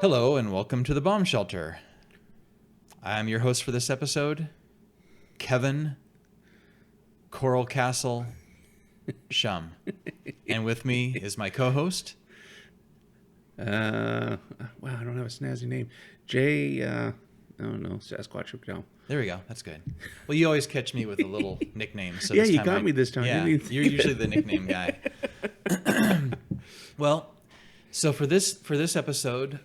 Hello and welcome to the Bomb Shelter. I'm your host for this episode, Kevin Coral Castle Schumm. And with me is my co-host. Wow, I don't have a snazzy name. Jay, I don't know, Sasquatch McDowell. There we go. That's good. Well, you always catch me with a little nickname. So yeah, this you time got me this time. Yeah, you're usually the nickname guy. Well, so for this episode,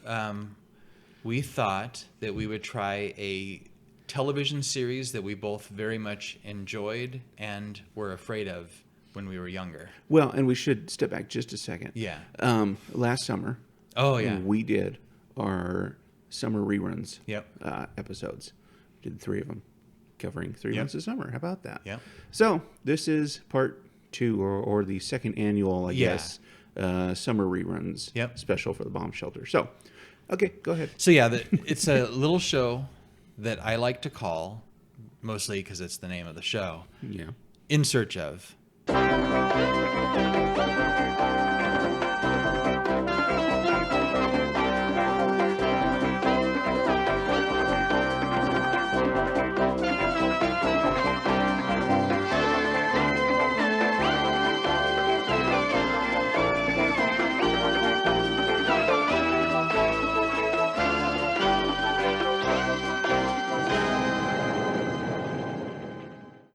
we thought that we would try a television series that we both very much enjoyed and were afraid of when we were younger. Well, and we should step back just a second. Yeah. Last summer, we did our summer reruns. Yep. Episodes. Did 3 of them, covering 3 months of summer. How about that? Yep. So this is part 2, or the second annual, I guess, summer reruns special for the Bomb Shelter. So, okay, go ahead. So yeah, it's a little show that I like to call, mostly because it's the name of the show, In Search of.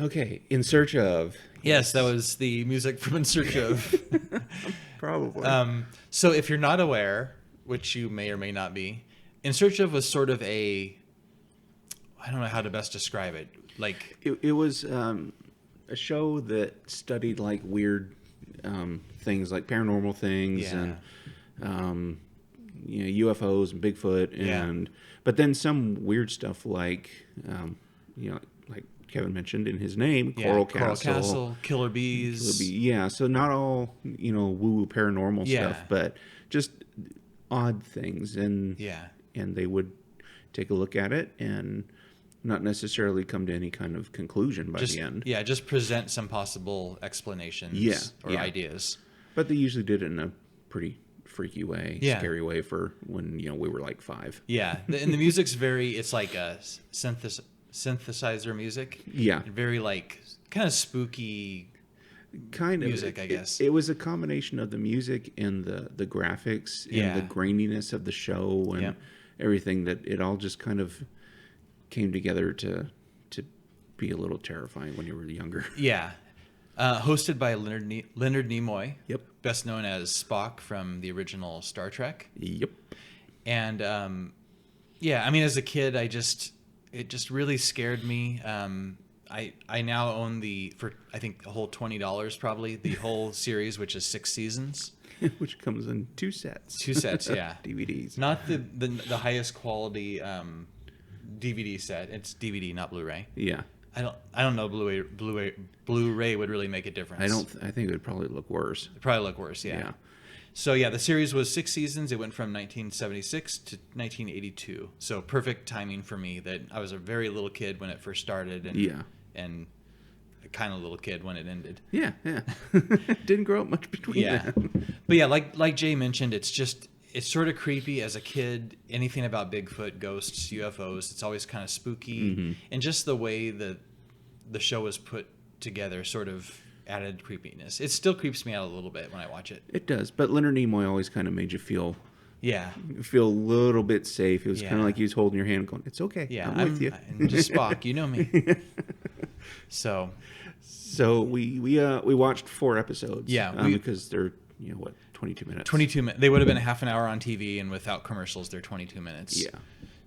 Okay, In Search of. Yes, that was the music from In Search of. Probably. So if you're not aware, which you may or may not be, In Search of was sort of I don't know how to best describe it. Like it was a show that studied like weird things, like paranormal things and UFOs and Bigfoot, but then some weird stuff like like Kevin mentioned in his name, Coral Castle, Killer Bees. So not all woo-woo paranormal stuff, but just odd things, and they would take a look at it and not necessarily come to any kind of conclusion by the end. Yeah, just present some possible explanations or ideas. But they usually did it in a pretty freaky way, scary way for when we were like 5. Yeah, and the music's it's like a synthesizer music. Yeah. Very like kind of spooky kind of music, I guess. It was a combination of the music and the graphics and the graininess of the show and everything, that it all just kind of came together to be a little terrifying when you were younger. Yeah. Hosted by Leonard Nimoy. Yep. Best known as Spock from the original Star Trek. Yep. And I mean, as a kid, it just really scared me. I now own for I think a whole $20 probably, the whole series, which is 6 seasons. Which comes in 2 sets. 2 sets, yeah. DVDs. Not the highest quality DVD set. It's DVD, not Blu-ray. Yeah. I don't know Blu-ray would really make a difference. I think it would probably look worse. It'd probably look worse, yeah. So the series was 6 seasons. It went from 1976 to 1982. So perfect timing for me, that I was a very little kid when it first started, and a kind of little kid when it ended. Yeah. Didn't grow up much between them. But like Jay mentioned, it's sort of creepy as a kid. Anything about Bigfoot, ghosts, UFOs, it's always kind of spooky, and just the way that the show was put together sort of added creepiness. It still creeps me out a little bit when I watch it. It does, but Leonard Nimoy always kind of made you feel a little bit safe. It was kind of like he was holding your hand going, it's okay, I'm with you. I'm just Spock, you know me. So we watched 4 episodes. Because they're 22 minutes. 22 minutes. They would have been a half an hour on TV, and without commercials, they're 22 minutes. Yeah.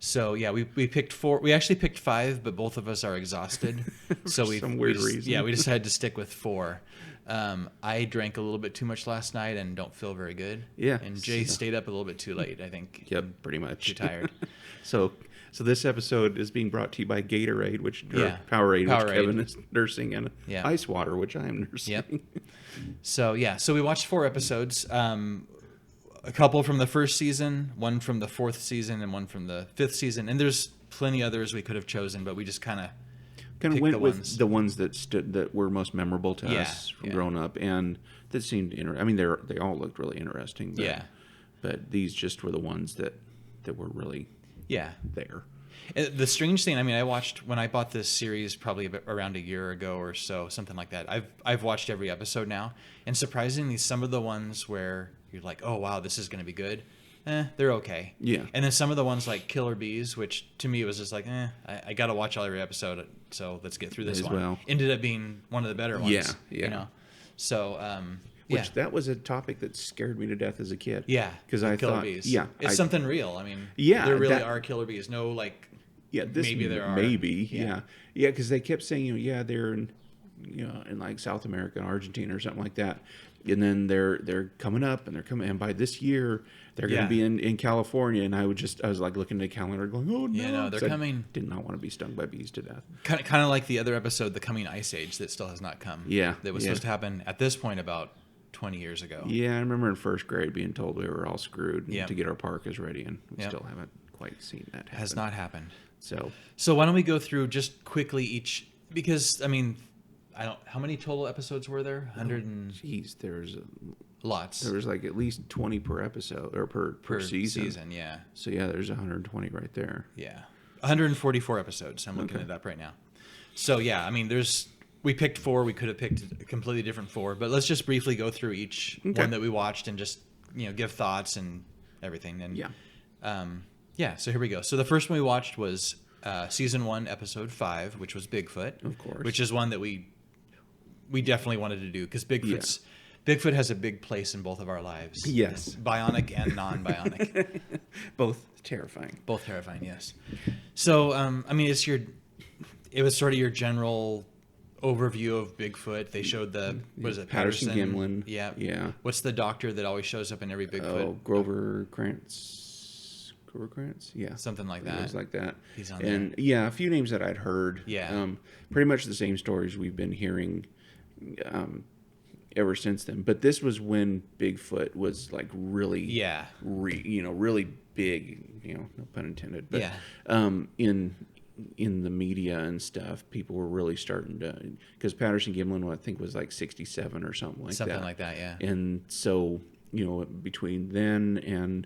So we picked 4. We actually picked 5, but both of us are exhausted. So For some weird reason. Yeah, we decided to stick with 4. I drank a little bit too much last night and don't feel very good. Yeah. And Jay stayed up a little bit too late, I think. Yep, pretty much. Too tired. So this episode is being brought to you by Gatorade, Powerade, which Kevin is nursing, and Ice Water, which I am nursing. Yep. So we watched 4 episodes. A couple from the first season, one from the 4th season, and one from the 5th season. And there's plenty others we could have chosen, but we just kind of went with the ones that were most memorable to us from growing up, and that seemed interesting. I mean, they all looked really interesting. But these just were the ones that were really there. The strange thing, I mean, I watched when I bought this series probably around a year ago or so, something like that. I've watched every episode now, and surprisingly, some of the ones where you're like, oh wow, this is going to be good, they're okay. Yeah. And then some of the ones like Killer Bees, which to me was just like, I got to watch every episode, so let's get through this one. Well. Ended up being one of the better ones. Yeah. You know, so. Which that was a topic that scared me to death as a kid. Yeah, because I killer thought, bees. It's something real. I mean, yeah, there really are killer bees. No, like, maybe there are. Maybe, because they kept saying, they're in, in like South America and Argentina or something like that, and then they're coming up and by this year they're going to be in California, and I was like looking at the calendar going, oh no, they're coming. I did not want to be stung by bees to death. Kind of like the other episode, the coming ice age, that still has not come. Yeah, that was supposed to happen at this point about 20 years ago. Yeah, I remember in first grade being told we were all screwed to get our parkas ready, and we still haven't quite seen that happen. Has not happened. So why don't we go through just quickly each, because I mean, how many total episodes were there? 100 and there's lots. There was like at least 20 per episode or per season. Yeah. So there's 120 right there. Yeah. 144 episodes. I'm looking it up right now. So I mean, we picked 4. We could have picked a completely different 4, but let's just briefly go through each one that we watched and just, give thoughts and everything. And so here we go. So the first one we watched was season 1, episode 5, which was Bigfoot. Of course. Which is one that we definitely wanted to do because Bigfoot has a big place in both of our lives. Yes. Bionic and non-bionic. Both terrifying. Both terrifying, yes. So, I mean, it was sort of your general overview of Bigfoot. They showed Patterson Gimlin. Yeah. Yeah. What's the doctor that always shows up in every Bigfoot? Oh, Grover Krantz. Yeah. Something like that. It was like that. He's on there. And a few names that I'd heard. Yeah. Pretty much the same stories we've been hearing ever since then. But this was when Bigfoot was like really, really big, no pun intended. But in the media and stuff, people were really starting to, because Patterson Gimlin, I think, was like 67 or something like that. Something like that, yeah. And so, between then and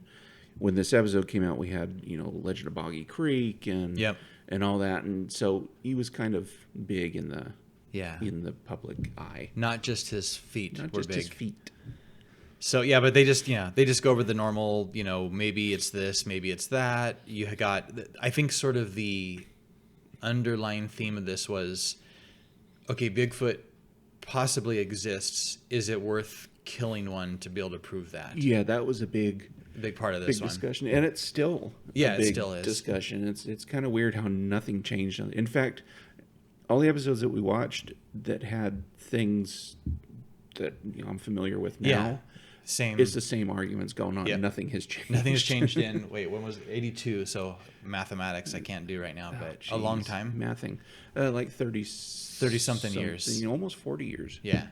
when this episode came out, we had, Legend of Boggy Creek and all that. And so he was kind of big in the public eye. Not just his feet were big. His feet. So but they just go over the normal, maybe it's this, maybe it's that. You got, I think, sort of the underlying theme of this was, okay, Bigfoot possibly exists. Is it worth killing one to be able to prove that? Yeah, that was a big part of this discussion, and it's still it still is discussion. It's kind of weird how nothing changed. In fact, all the episodes that we watched that had things that I'm familiar with now, it's the same arguments going on. Yep. Nothing has changed. Nothing has changed in when was it? 82? So mathematics I can't do right now, but a long time. Mathing, like 30 something years, almost 40 years. Yeah.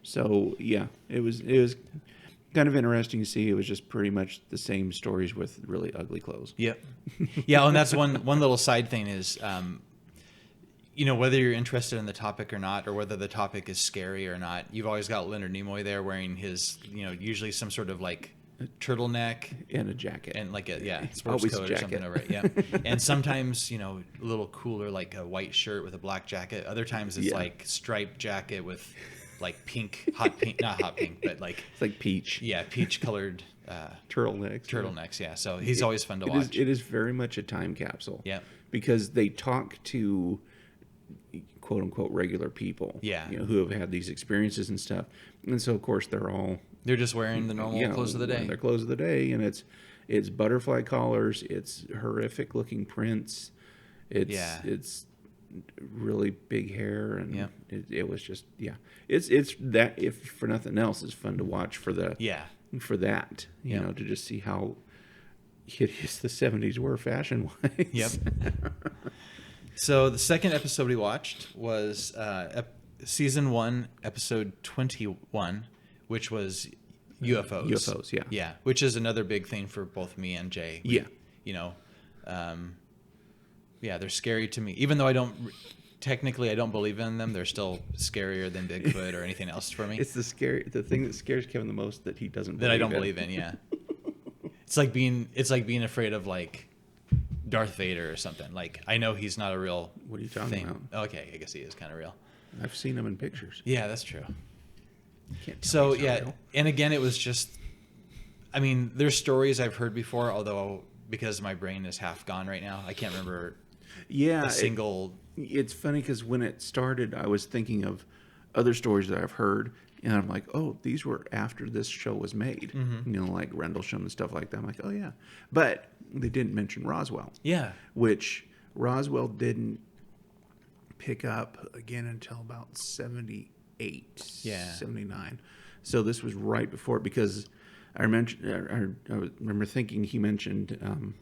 So it was kind of interesting to see. It was just pretty much the same stories with really ugly clothes. Yep. Yeah, and that's one little side thing is, whether you're interested in the topic or not, or whether the topic is scary or not, you've always got Leonard Nimoy there wearing his, usually some sort of like turtleneck and a jacket and like a sports coat or something over it. Yeah. And sometimes, a little cooler, like a white shirt with a black jacket. Other times it's like striped jacket with like pink, not hot pink, but like it's like peach. Yeah, peach colored turtlenecks. Yeah. So he's always fun to watch. It is very much a time capsule. Yeah. Because they talk to quote unquote regular people. Yeah. Who have had these experiences and stuff. And so of course they're just wearing the normal clothes of the day. Their clothes of the day, and it's butterfly collars, it's horrific looking prints. It's really big hair, and it was just it's that, if for nothing else, is fun to watch for that to just see how hideous the 70s were fashion wise. Yep. So the second episode we watched was season 1, episode 21, which was UFOs. Yeah, which is another big thing for both me and Jay. They're scary to me. Even though I don't believe in them, they're still scarier than Bigfoot or anything else for me. It's the thing that scares Kevin the most, that he doesn't believe I don't believe in, yeah. It's like being afraid of like Darth Vader or something. Like, I know he's not a real What are you talking about? Okay, I guess he is kind of real. I've seen him in pictures. Yeah, that's true. Can't tell So he's not real. and again, it was just, I mean, there's stories I've heard before, although because my brain is half gone right now, I can't remember a single. It's funny because when it started, I was thinking of other stories that I've heard, and I'm like, oh, these were after this show was made. Mm-hmm. You know, like Rendlesham and stuff like that. I'm like, oh yeah, but they didn't mention Roswell. Yeah, which Roswell didn't pick up again until about 78, 79. So this was right before, because I remember thinking he mentioned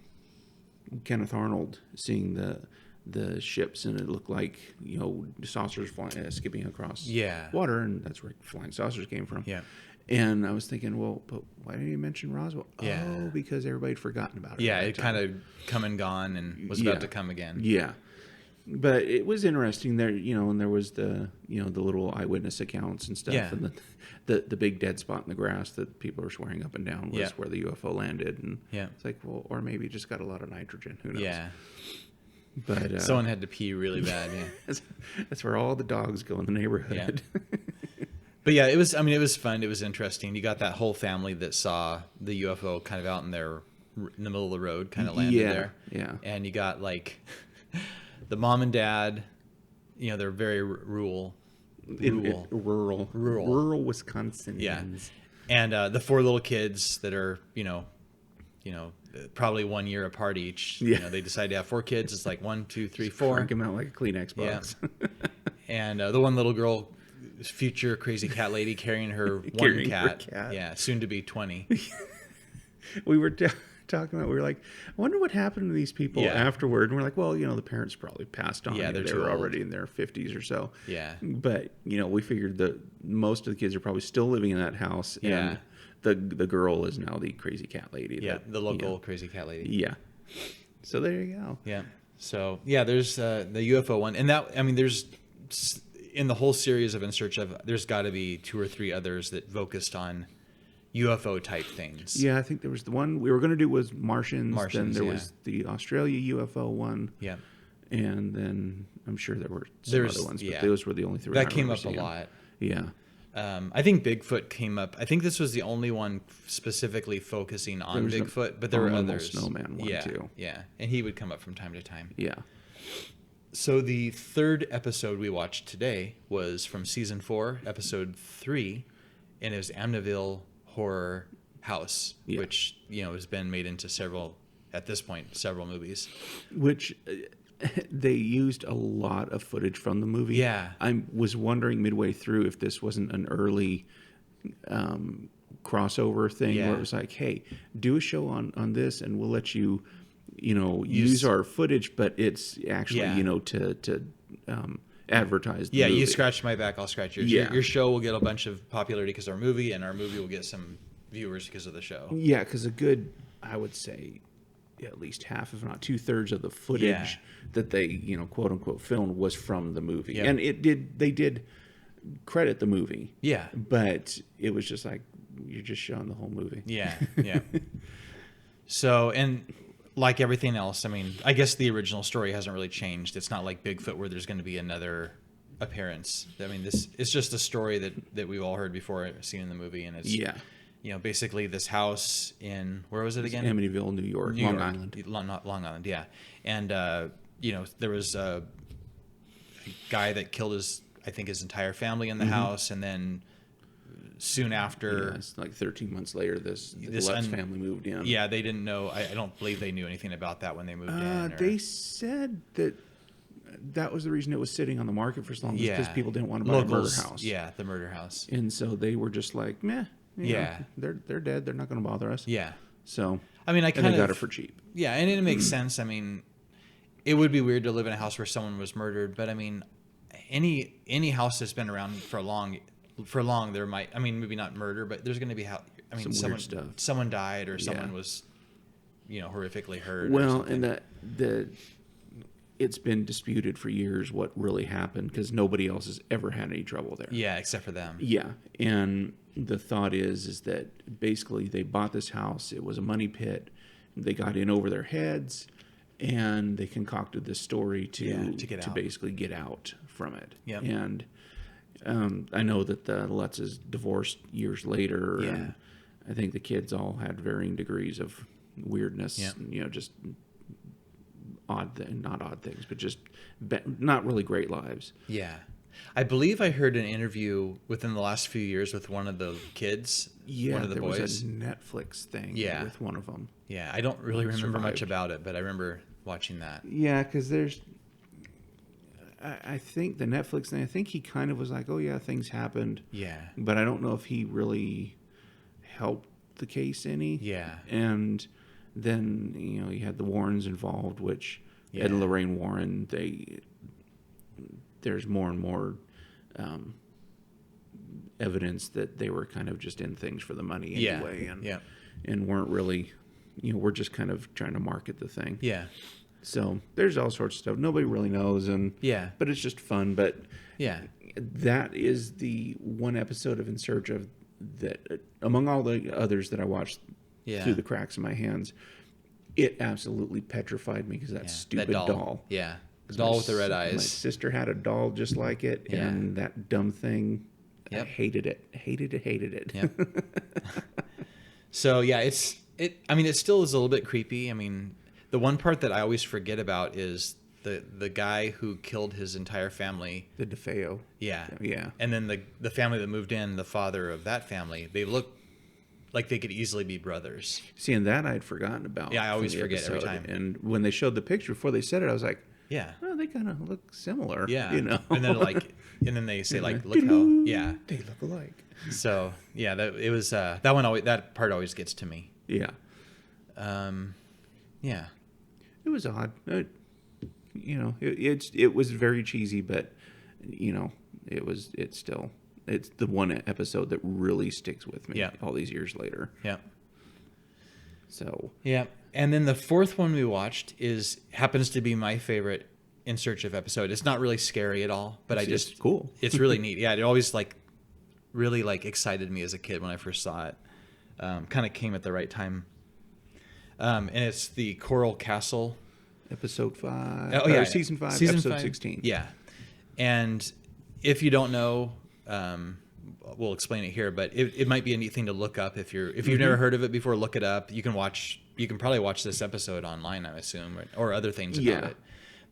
Kenneth Arnold seeing the ships, and it looked like, you know, saucers flying, skipping across water, and that's where flying saucers came from. Yeah. And I was thinking, well, but why didn't you mention Roswell? Yeah. Oh, because everybody had forgotten about it. Yeah, it kind of come and gone and was about to come again. Yeah. But it was interesting there, you know, and there was the, you know, the little eyewitness accounts and stuff, and the big dead spot in the grass that people are swearing up and down was where the UFO landed, and it's like, well, or maybe it just got a lot of nitrogen. Who knows? Yeah. But someone had to pee really bad. Yeah. That's where all the dogs go in the neighborhood. Yeah. But yeah, it was fun. It was interesting. You got that whole family that saw the UFO kind of out in the middle of the road, kind of landed there. Yeah. And you got like the mom and dad, you know, they're very rural Wisconsin. Yeah. And the 4 little kids that are, you know, probably 1 year apart each. Yeah. You know, they decide to have 4 kids. It's like 1, 2, 3, 4. Crank them out like a Kleenex box. Yeah. And the one little girl, future crazy cat lady, carrying her one cat. Yeah, soon to be 20. We were talking about, we were like, I wonder what happened to these people afterward. And we're like, well, you know, the parents probably passed on. Yeah, they were already in their 50s or so. Yeah. But, you know, we figured that most of the kids are probably still living in that house. Yeah. And the girl is now the crazy cat lady. Yeah, the local crazy cat lady. Yeah. So there you go. Yeah. So, yeah, there's the UFO one. And that, I mean, there's, in the whole series of In Search Of, there's got to be 2 or 3 others that focused on UFO type things. Yeah, I think there was the one we were going to do was Martians. Then there was the Australia UFO one. Yeah. And then I'm sure there were some other ones, but those were the only 3 that came up a lot. Yeah. I think Bigfoot came up. I think this was the only one specifically focusing on Bigfoot, but there were others. Snowman one too. Yeah, and he would come up from time to time. Yeah. So the 3rd episode we watched today was from season 4, episode 3, and it was Amityville Horror House, which, you know, has been made into several movies. Which they used a lot of footage from the movie. Yeah. I was wondering midway through if this wasn't an early crossover thing where it was like, hey, do a show on this and we'll let you, you know, use our footage, but it's actually, you know, to advertise the movie. You scratch my back, I'll scratch yours. Yeah. Your show will get a bunch of popularity because of our movie, and our movie will get some viewers because of the show. Yeah, because a good, I would say, at least half, if not 2/3 of the footage that they, you know, quote unquote filmed was from the movie. Yeah. And they did credit the movie. Yeah. But it was just like, you're just showing the whole movie. Yeah, yeah. So, and like everything else, I mean, I guess the original story hasn't really changed. It's not like Bigfoot where there's going to be another appearance. I mean, it's just a story that we've all heard before, seen in the movie, and it's you know, basically this house in, where was it again? Amityville, New York. Long Island. Long Island, yeah. And you know, there was a guy that killed his entire family in the house, and then soon after, it's like 13 months later, the Lutz family moved in. Yeah, they didn't know. I don't believe they knew anything about that when they moved in. They said that was the reason it was sitting on the market for so long, because people didn't want to buy a murder house. Yeah, the murder house. And so they were just like, meh. You know, they're dead. They're not going to bother us. Yeah. So I mean, they got it for cheap. Yeah, and it makes sense. I mean, it would be weird to live in a house where someone was murdered, but I mean, any house that's been around for long, there might, I mean, maybe not murder, but there's going to be someone died, or someone was, you know, horrifically hurt. Well, and it's been disputed for years what really happened because nobody else has ever had any trouble there. Yeah, except for them. Yeah, and the thought is that basically they bought this house. It was a money pit. They got in over their heads, and they concocted this story to basically get out from it. Yep. And I know that the Lutzes divorced years later. Yeah. And I think the kids all had varying degrees of weirdness. Yep. You know, just not odd things, but just not really great lives. Yeah. I believe I heard an interview within the last few years with one of the kids, one of the boys. There was a Netflix thing with one of them. Yeah, I don't really remember much about it, but I remember watching that. Yeah, because I think the Netflix thing, I think he kind of was like, oh yeah, things happened. Yeah. But I don't know if he really helped the case any. Yeah. And then, you know, you had the Warrens involved, which Ed and Lorraine Warren, there's more and more evidence that they were kind of just in things for the money anyway. And weren't really, you know, we're just kind of trying to market the thing. Yeah. So there's all sorts of stuff. Nobody really knows. But it's just fun. But that is the one episode of In Search of that, among all the others that I watched through the cracks of my hands, it absolutely petrified me because that stupid doll. Yeah. The doll with the red eyes. My sister had a doll just like it, and that dumb thing, I hated it. Hated it. Yep. So, yeah, it still is a little bit creepy. I mean, the one part that I always forget about is the guy who killed his entire family. The DeFeo. Yeah. Yeah. And then the family that moved in, the father of that family, they look like they could easily be brothers. See, and that I'd forgotten about. Yeah, I always forget every time. And when they showed the picture before they said it, I was like, yeah, oh, they kind of look similar. Yeah. You know? And then they say like, look how, they look alike. So yeah, that part always gets to me. Yeah. Yeah. It was odd. You know, it was very cheesy, but you know, it's the one episode that really sticks with me all these years later. Yeah. So. Yeah. And then the fourth one we watched happens to be my favorite In Search of episode. It's not really scary at all, but it's cool. It's really neat. Yeah. It always really excited me as a kid when I first saw it. Kind of came at the right time. And it's the Coral Castle. Episode 5. Oh, yeah. Season 5, Season episode 5. 16. Yeah. And if you don't know, we'll explain it here, but it might be a neat thing to look up. If you've never heard of it before, look it up. You can probably watch this episode online, I assume, or other things about it.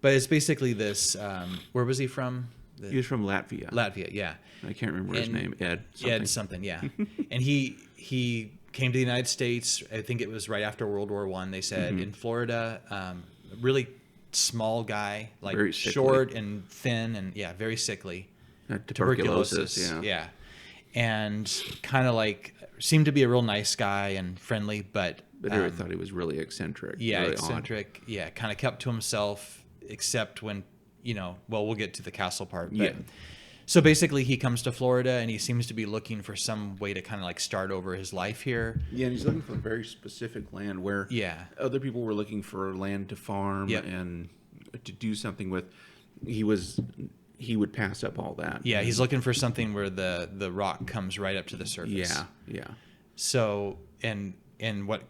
But it's basically this, where was he from? He was from Latvia. Latvia, yeah. I can't remember his name. Ed something, yeah. And he came to the United States, I think it was right after World War I, they said, in Florida, really small guy, like short and thin and very sickly. Tuberculosis, yeah. And kind of seemed to be a real nice guy and friendly, but I thought he was really eccentric. Yeah, really eccentric. Odd. Yeah, kind of kept to himself, except when, we'll get to the castle part. But, yeah. So basically he comes to Florida and he seems to be looking for some way to kind of start over his life here. Yeah, and he's looking for a very specific land where other people were looking for land to farm and to do something with. He would pass up all that. Yeah, he's looking for something where the rock comes right up to the surface. Yeah. So and what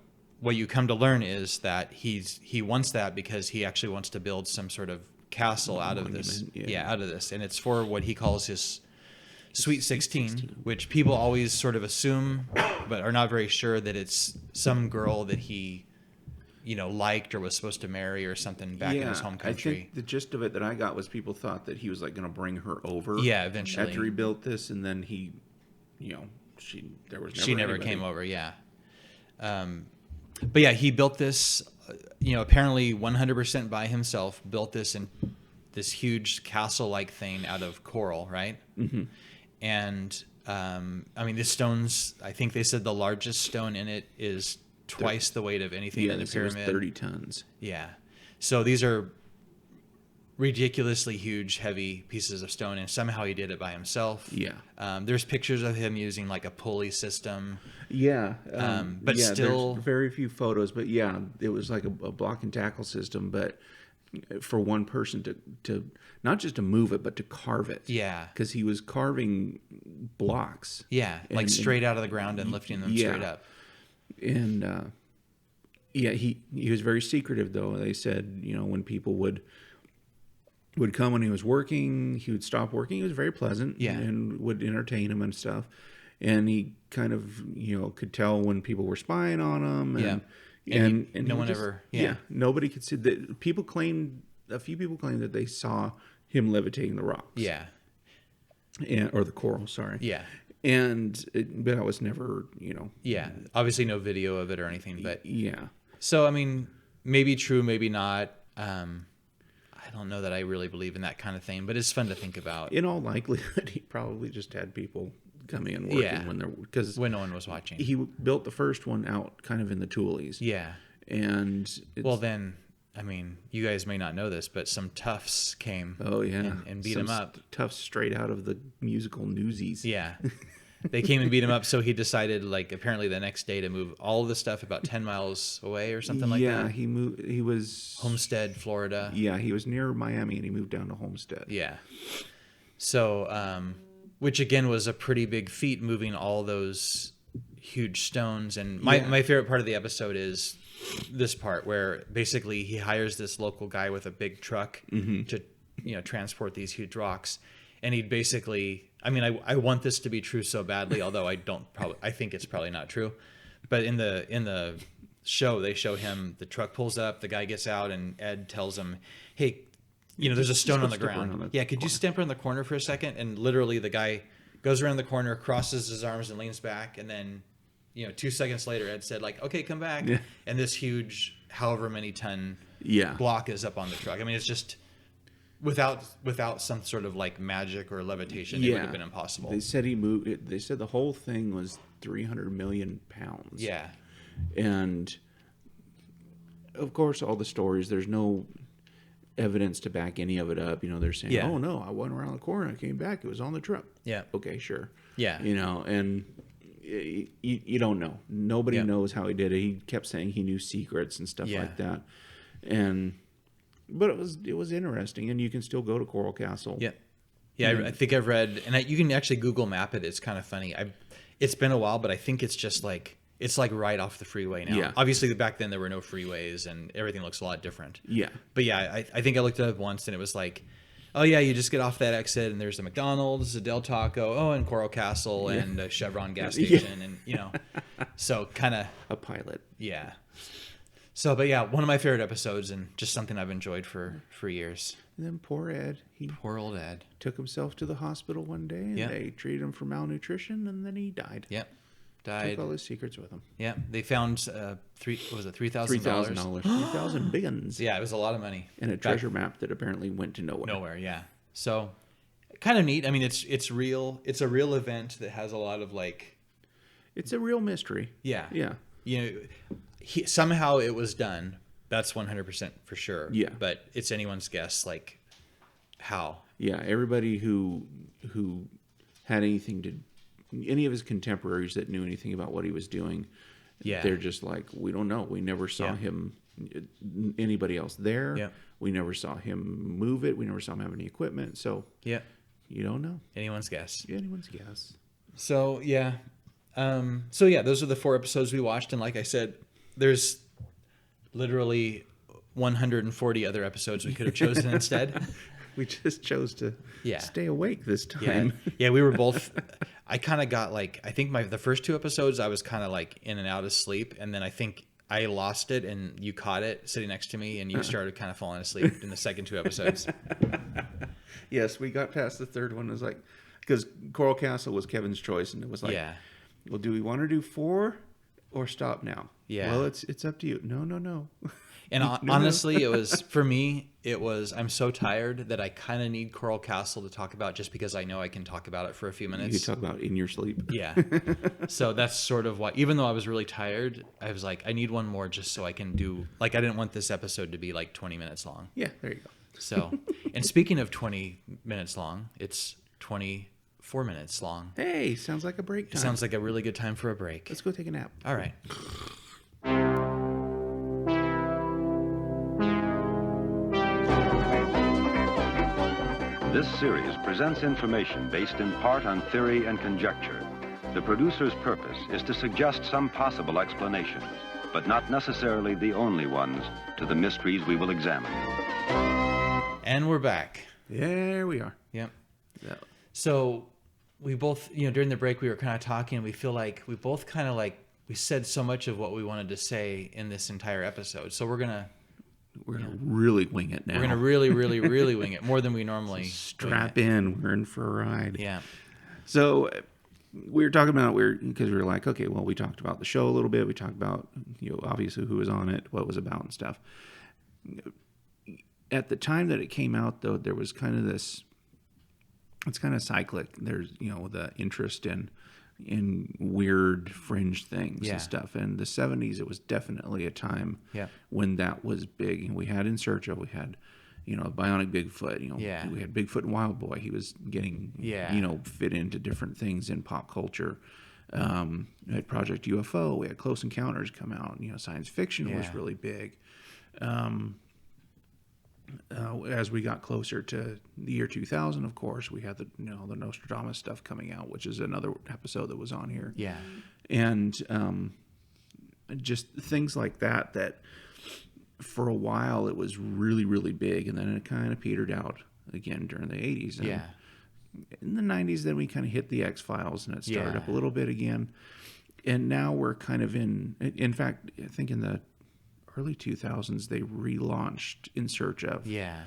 you come to learn is that he wants that because he actually wants to build some sort of castle out of this. Out of this, and it's for what he calls his Sweet 16, which people always sort of assume, but are not very sure that it's some girl that he, liked or was supposed to marry or something back in his home country. I think the gist of it that I got was people thought that he was going to bring her over. Yeah, eventually after he built this, and then he, she never came over. Yeah. But yeah, he built this. Apparently 100% by himself, built this huge castle-like thing out of coral, right? Mm-hmm. And this stone's, I think they said the largest stone in it is twice the weight of anything in the pyramid. It was 30 tons. Yeah. So these are ridiculously huge, heavy pieces of stone, and somehow he did it by himself. Yeah. There's pictures of him using a pulley system. Yeah. But still, there's very few photos, but it was like a block and tackle system. But for one person to not just to move it, but to carve it. Yeah. Because he was carving blocks. Yeah, like straight out of the ground and lifting them straight up. And he was very secretive, though. They said, when people would come when he was working, he would stop working. He was very pleasant and would entertain him and stuff. And he kind of, could tell when people were spying on him. And, and no one ever. Nobody could see that. A few people claimed that they saw him levitating the rocks. Yeah. Or the coral, sorry. Yeah. But I was never, Yeah. Obviously no video of it or anything, but. Yeah. So, I mean, maybe true, maybe not. I don't know that I really believe in that kind of thing, but it's fun to think about. In all likelihood, he probably just had people coming and working when no one was watching. He built the first one out kind of in the toolies. Yeah. And well, then, I mean, you guys may not know this, but some toughs came. Oh yeah, and beat him up. Toughs straight out of the musical Newsies. Yeah. They came and beat him up, so he decided, apparently the next day to move all of the stuff about 10 miles away or something like that. Yeah, he moved. He was Homestead, Florida. Yeah, he was near Miami, and he moved down to Homestead. Yeah. So, which again was a pretty big feat, moving all those huge stones. And my favorite part of the episode is this part where basically he hires this local guy with a big truck to, transport these huge rocks. And he'd basically, I mean, I want this to be true so badly, although I think it's probably not true. But in the show, they show him, the truck pulls up, the guy gets out, and Ed tells him, hey, there's a stone on the ground. Could you stamp her in the corner for a second? And literally the guy goes around the corner, crosses his arms and leans back. And then, 2 seconds later, Ed said, okay, come back. Yeah. And this huge, however many ton block is up on the truck. I mean, it's just... Without some sort of magic or levitation, it would have been impossible. They said he moved. They said the whole thing was 300 million pounds. Yeah, and of course, all the stories. There's no evidence to back any of it up. They're saying, "Oh no, I went around the corner, I came back, it was on the truck." Yeah. Okay, sure. Yeah. And you don't know. Nobody knows how he did it. He kept saying he knew secrets and stuff like that, But it was interesting, and you can still go to Coral Castle. Yeah, yeah. I think I've read, and you can actually Google Map it. It's kind of funny. It's been a while, but I think it's just it's right off the freeway now. Yeah. Obviously, back then there were no freeways, and everything looks a lot different. Yeah. But yeah, I think I looked it up once, and it was oh yeah, you just get off that exit, and there's a McDonald's, a Del Taco, and Coral Castle, and a Chevron gas station, and so kind of a pilot. Yeah. So, but yeah, one of my favorite episodes, and just something I've enjoyed for years. And then poor Ed. Poor old Ed. Took himself to the hospital one day, and they treated him for malnutrition, and then he died. Yep. Died. Took all his secrets with him. Yeah. They found $3,000. $3,000. 3,000 big uns. Yeah, it was a lot of money. And a treasure map that apparently went to nowhere. Nowhere, yeah. So, kind of neat. I mean, it's real. It's a real event that has a lot of It's a real mystery. Yeah. Yeah. Somehow it was done. That's 100% for sure. Yeah. But it's anyone's guess, how. Yeah. Everybody who had any of his contemporaries that knew anything about what he was doing, they're just we don't know. We never saw him, anybody else there. Yeah. We never saw him move it. We never saw him have any equipment. So you don't know. Anyone's guess. Anyone's guess. So, yeah. Those are the 4 episodes we watched. And like I said, there's literally 140 other episodes we could have chosen instead. We just chose to stay awake this time. Yeah, we were both... I kind of got I think the first 2 episodes, I was kind of in and out of sleep. And then I think I lost it and you caught it sitting next to me and you started kind of falling asleep in the second 2 episodes. Yes, we got past the third one. It was because Coral Castle was Kevin's choice, and it was well, do we want to do 4 or stop now? Yeah. Well, it's up to you. No. And honestly, it was, for me, I'm so tired that I kind of need Coral Castle to talk about just because I know I can talk about it for a few minutes. You can talk about it in your sleep. Yeah. So that's sort of why, even though I was really tired, I was I need one more just so I can do, I didn't want this episode to be 20 minutes long. Yeah, there you go. So, and speaking of 20 minutes long, it's 24 minutes long. Hey, sounds like a break time. It sounds like a really good time for a break. Let's go take a nap. All right. This series presents information based in part on theory and conjecture. The producer's purpose is to suggest some possible explanations, but not necessarily the only ones, to the mysteries we will examine. And we're back. There we are. Yep. Yeah. So we both, during the break we were kind of talking, and we feel like we both kind of like we said so much of what we wanted to say in this entire episode. So we're gonna really wing it now. We're gonna really, really, really wing it more than we normally. Strap in. We're in for a ride. Yeah. So we were talking about because we were like, okay, well, we talked about the show a little bit. We talked about obviously who was on it, what it was about, and stuff. At the time that it came out, though, there was kind of this. It's kind of cyclic. There's the interest in weird fringe things and stuff. And the 70s, it was definitely a time when that was big. And we had In Search Of, we had, Bionic Bigfoot, we had Bigfoot and Wild Boy. He was getting, fit into different things in pop culture. We had Project UFO, we had Close Encounters come out, science fiction was really big. As we got closer to the year 2000, of course, we had the Nostradamus stuff coming out, which is another episode that was on here. Yeah. And just things like that for a while it was really, really big, and then it kind of petered out again during the 80s. And in the 90s, then we kind of hit the X-Files, and it started up a little bit again. And now we're kind of in fact, I think in the early 2000s, they relaunched In Search Of. Yeah.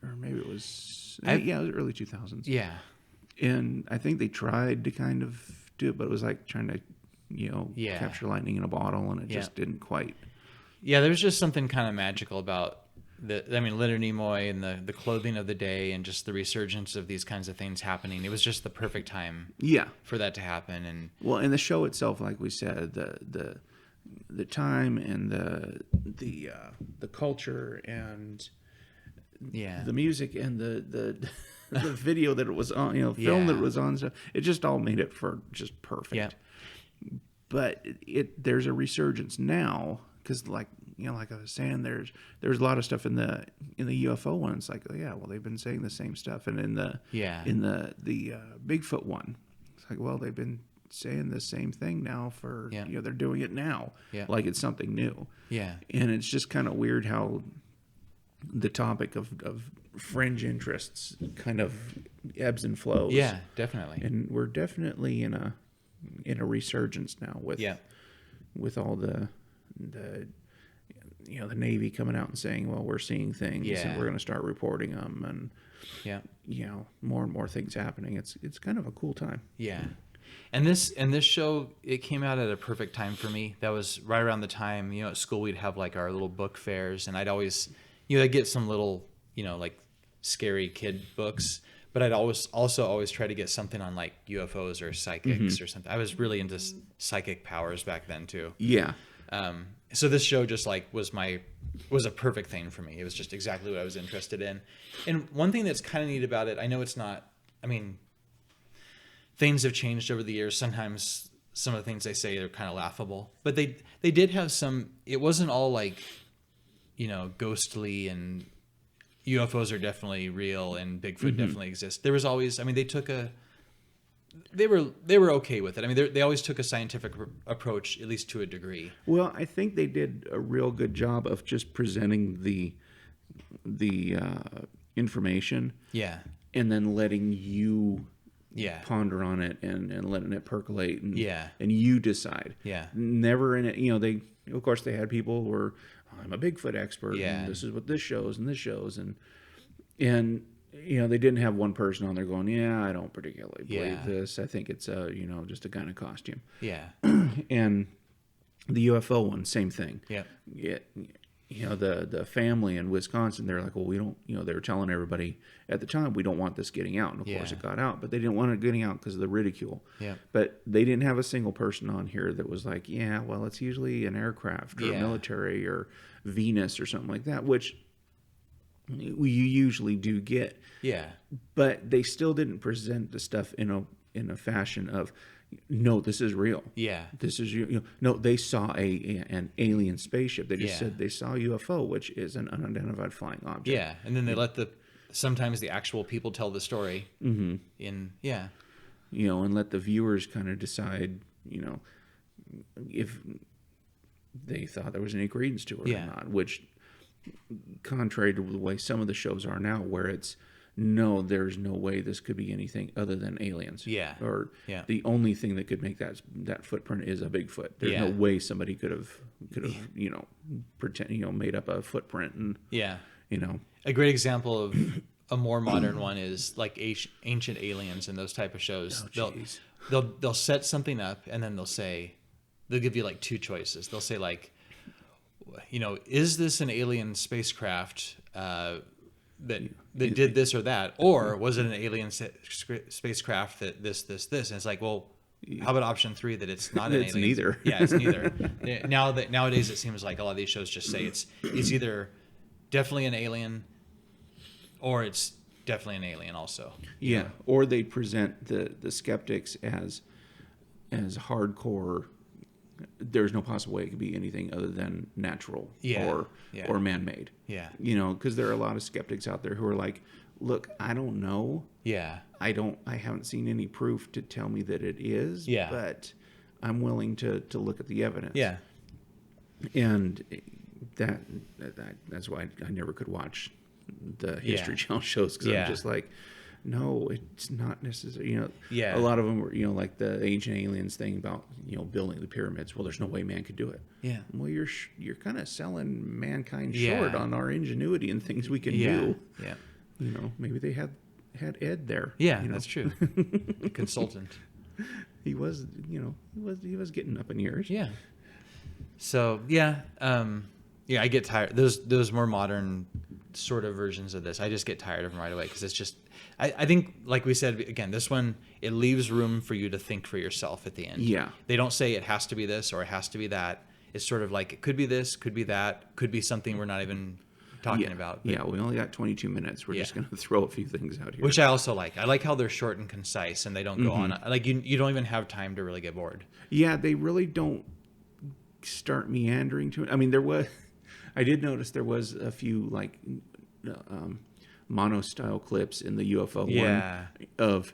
Or maybe it was... it was early 2000s. Yeah. And I think they tried to kind of do it, but it was like trying to, capture lightning in a bottle, and it just didn't quite... Yeah, there's just something kind of magical about Leonard Nimoy and the clothing of the day and just the resurgence of these kinds of things happening. It was just the perfect time for that to happen. And the show itself, like we said, the time and the culture and the music and the video that it was on, film that it was on, so it just all made it for just perfect. Yeah. But there's a resurgence now because, like I was saying, there's a lot of stuff in the UFO one. It's like, they've been saying the same stuff, and in the Bigfoot one, it's like, well, they've been saying the same thing now for they're doing it now like it's something new. And it's just kind of weird how the topic of fringe interests kind of ebbs and flows. Definitely. And we're definitely in a resurgence now with all the Navy coming out and saying, well, we're seeing things and we're going to start reporting them, and more and more things happening. It's kind of a cool time. And this show, it came out at a perfect time for me. That was right around the time, at school we'd have like our little book fairs, and I'd always, I'd get some little, like scary kid books, but I'd always try to get something on like UFOs or psychics or something. I was really into psychic powers back then too. So this show just like was a perfect thing for me. It was just exactly what I was interested in. And one thing that's kind of neat about it, I know it's not, things have changed over the years. Sometimes some of the things they say are kind of laughable, but they did have some. It wasn't all like, ghostly, and UFOs are definitely real and Bigfoot definitely exists. There was always. They were okay with it. They always took a scientific approach, at least to a degree. Well, I think they did a real good job of just presenting the information. And then letting you. Ponder on it and letting it percolate and you decide. Never in it, they of course they had people who were, I'm a Bigfoot expert and this is what this shows and this shows, and they didn't have one person on there going, I don't particularly believe this. I think it's just a kind of costume. And the UFO one, same thing. The family in Wisconsin, they're like, well, we don't, they were telling everybody at the time, we don't want this getting out. And of course it got out, but they didn't want it getting out because of the ridicule. But they didn't have a single person on here that was like, well, it's usually an aircraft or military or Venus or something like that, which you usually do get. But they still didn't present the stuff in a fashion of, no, this is real. This is no, they saw an alien spaceship. They just said they saw a UFO, which is an unidentified flying object. And then they let the sometimes the actual people tell the story. Mm-hmm. And let the viewers kind of decide, if they thought there was any credence to it or not, which, contrary to the way some of the shows are now, where it's, no, there's no way this could be anything other than aliens. Yeah. Or the only thing that could make that footprint is a Bigfoot. There's no way somebody could have pretend, made up a footprint and a great example of a more modern one is like Ancient Aliens and those type of shows. They'll set something up and then they'll give you like two choices. They'll say like, is this an alien spacecraft that did this or that, or was it an alien spacecraft that this, and it's like, well, how about option 3 that it's not an alien? It's neither. Yeah, it's neither. Nowadays it seems like a lot of these shows just say it's either definitely an alien or it's definitely an alien also. Yeah, or they present the skeptics as hardcore. There's no possible way it could be anything other than natural or man-made. Yeah. Because there are a lot of skeptics out there who are like, look, I don't know. Yeah. I haven't seen any proof to tell me that it is. Yeah. But I'm willing to look at the evidence. Yeah. And that's why I never could watch the History Channel shows, because I'm just like, no, it's not necessary. A lot of them were, like the Ancient Aliens thing about, building the pyramids. Well, there's no way man could do it. Yeah. Well, you're kind of selling mankind short on our ingenuity and things we can do. Yeah. Maybe they had Ed there. Yeah, that's true. Consultant. He was, he was getting up in years. Yeah. So I get tired. Those more modern sort of versions of this, I just get tired of them right away, because it's just, I think, like we said again, this one, it leaves room for you to think for yourself at the end. Yeah. They don't say it has to be this or it has to be that. It's sort of like, it could be this, could be that, could be something we're not even talking about. But, we only got 22 minutes. We're just going to throw a few things out here. Which I also like. I like how they're short and concise and they don't go on. Like, you don't even have time to really get bored. Yeah, they really don't start meandering to it. I mean, I did notice there was a few like mono style clips in the UFO one of,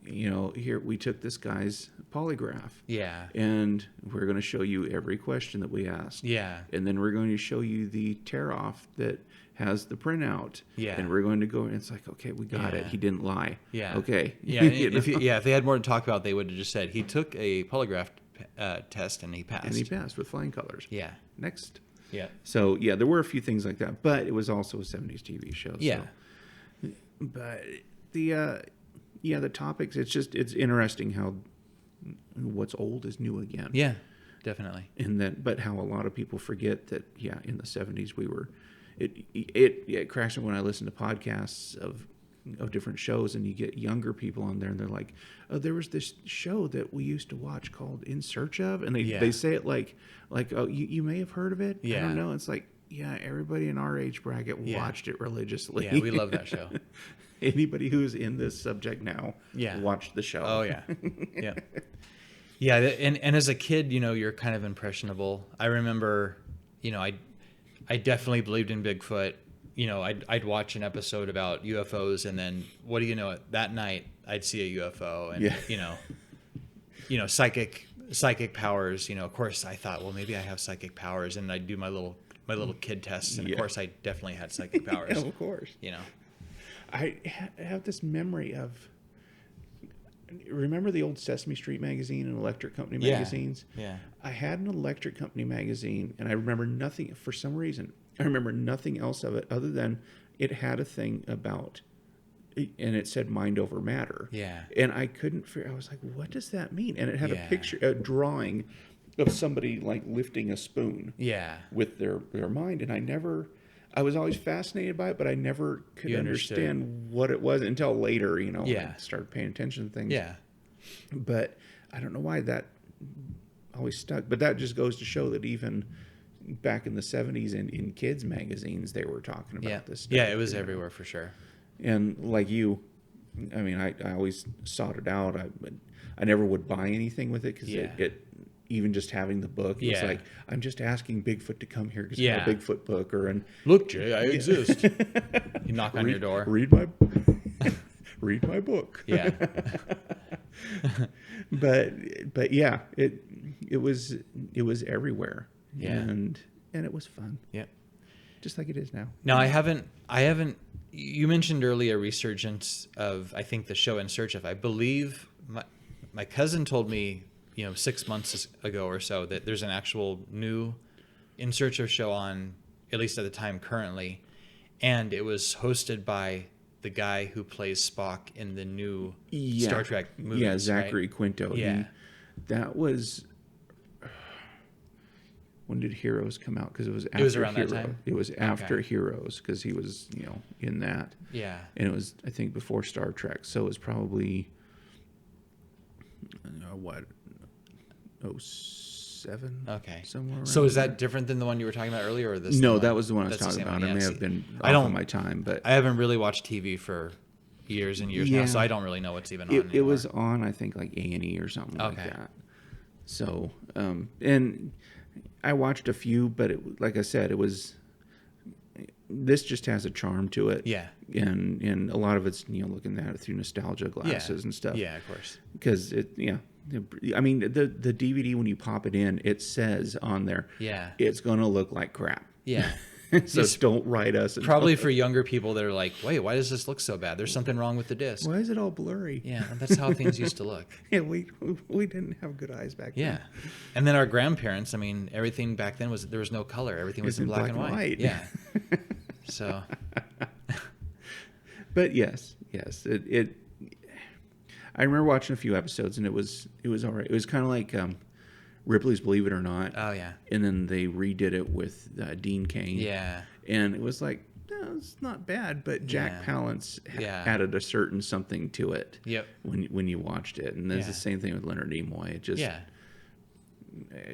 here we took this guy's polygraph. Yeah. And we're going to show you every question that we asked. Yeah. And then we're going to show you the tear off that has the printout. Yeah. And we're going to go, and it's like, okay, we got it. He didn't lie. Yeah. Okay. Yeah. If they had more to talk about, they would have just said he took a polygraph test and he passed. And he passed with flying colors. Yeah. Next. Yeah. So there were a few things like that, but it was also a 70s TV show. Yeah. So. But the topics, it's interesting how what's old is new again. Yeah, definitely. But how a lot of people forget that, in the 70s it cracks me when I listen to podcasts of different shows and you get younger people on there and they're like, oh, there was this show that we used to watch called In Search Of, and they say it like, oh, you may have heard of it. Yeah. I don't know. It's like, everybody in our age bracket watched it religiously. Yeah, we love that show. Anybody who's in this subject now watched the show. Oh, yeah. Yeah. Yeah, and as a kid, you're kind of impressionable. I remember, I definitely believed in Bigfoot. I'd watch an episode about UFOs, and then what do you know? That night, I'd see a UFO, and psychic powers. Of course, I thought, well, maybe I have psychic powers, and I'd do my little kid tests, and of course, I definitely had psychic powers. Of course, I have this memory of. Remember the old Sesame Street magazine and Electric Company magazines? Yeah. I had an Electric Company magazine, and I remember nothing, for some reason, I remember nothing else of it other than it had a thing about, and it said mind over matter. Yeah. And I couldn't figure, I was like, what does that mean? And it had a picture, a drawing of somebody like lifting a spoon with their mind. And I was always fascinated by it, but I never could understand what it was until later, I started paying attention to things. Yeah. But I don't know why that always stuck. But that just goes to show that even back in the 70s in kids' magazines, they were talking about this stuff. Yeah, it was everywhere for sure. And like you, I mean, I always sought it out. I never would buy anything with it because it even just having the book. It was like, I'm just asking Bigfoot to come here because I have a Bigfoot book. Look, Jay, I exist. You knock on your door. Read my book. Yeah. but yeah, it was everywhere. Yeah. And it was fun. Yeah. Just like it is now. Now, I haven't, you mentioned earlier resurgence of, I think, the show In Search Of. I believe my cousin told me, 6 months ago or so, that there's an actual new In Search Of show on, at least at the time currently. And it was hosted by the guy who plays Spock in the new Star Trek movies. Yeah, Zachary Quinto. Yeah. That was... When did Heroes come out? Because it was after It was around Heroes. that time? It was after Heroes because he was, in that. Yeah. And it was, I think, before Star Trek. So it was probably, 07? Okay. Somewhere around So is there. that different than the one you were talking about earlier? Or this? No, that was the one I was That's the talking same about. one, I may yeah. have been I off don't- of my time, but I haven't really watched TV for years and years now, so I don't really know what's even on anymore. it was on, I think, like A&E or something like that. So, and I watched a few, but like I said, this just has a charm to it. Yeah. And a lot of it's, looking at it through nostalgia glasses and stuff. Yeah, of course. Because I mean, the DVD, when you pop it in, it says on there, it's going to look like crap. Yeah. So don't write us. Probably for younger people that are like, wait, why does this look so bad? There's something wrong with the disc. Why is it all blurry? Yeah, that's how things used to look. Yeah, we didn't have good eyes back then. Yeah. And then our grandparents, I mean, everything back then there was no color. Everything was in black and white. Yeah. So. But yes, it. I remember watching a few episodes, and it was all right. It was kind of like Ripley's Believe It or Not. Oh yeah. And then they redid it with Dean Cain. Yeah. And it was like, no, it's not bad, but Jack Palance added a certain something to it. Yep. When you watched it, and there's the same thing with Leonard Nimoy. It just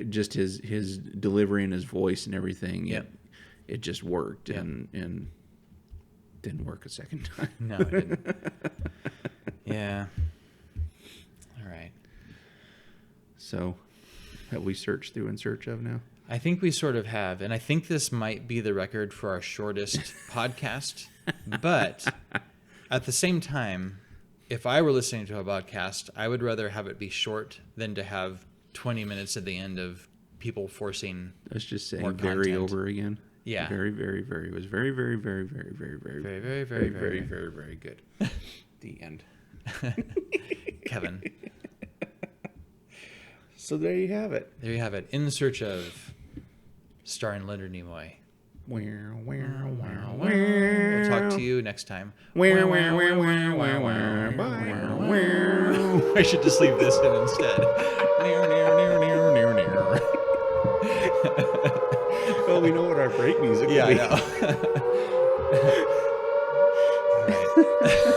just his delivery and his voice and everything. Yep. It just worked and didn't work a second time. No, it didn't. Yeah. All right. So, have we searched through In Search Of now? I think we sort of have, and I think this might be the record for our shortest podcast. But at the same time, if I were listening to a podcast, I would rather have it be short than to have 20 minutes at the end of people forcing. Let's just say more very content. over again. Yeah. Very, very, very. It was very, very, very, very, very, very, Very, very, very, very, very, very. very, very good. The end. Kevin. So there you have it. There you have it. In Search Of, starring Leonard Nimoy. We'll talk to you next time. I should just leave this in instead. Well, we know what our break music Yeah, will be. I know. All right.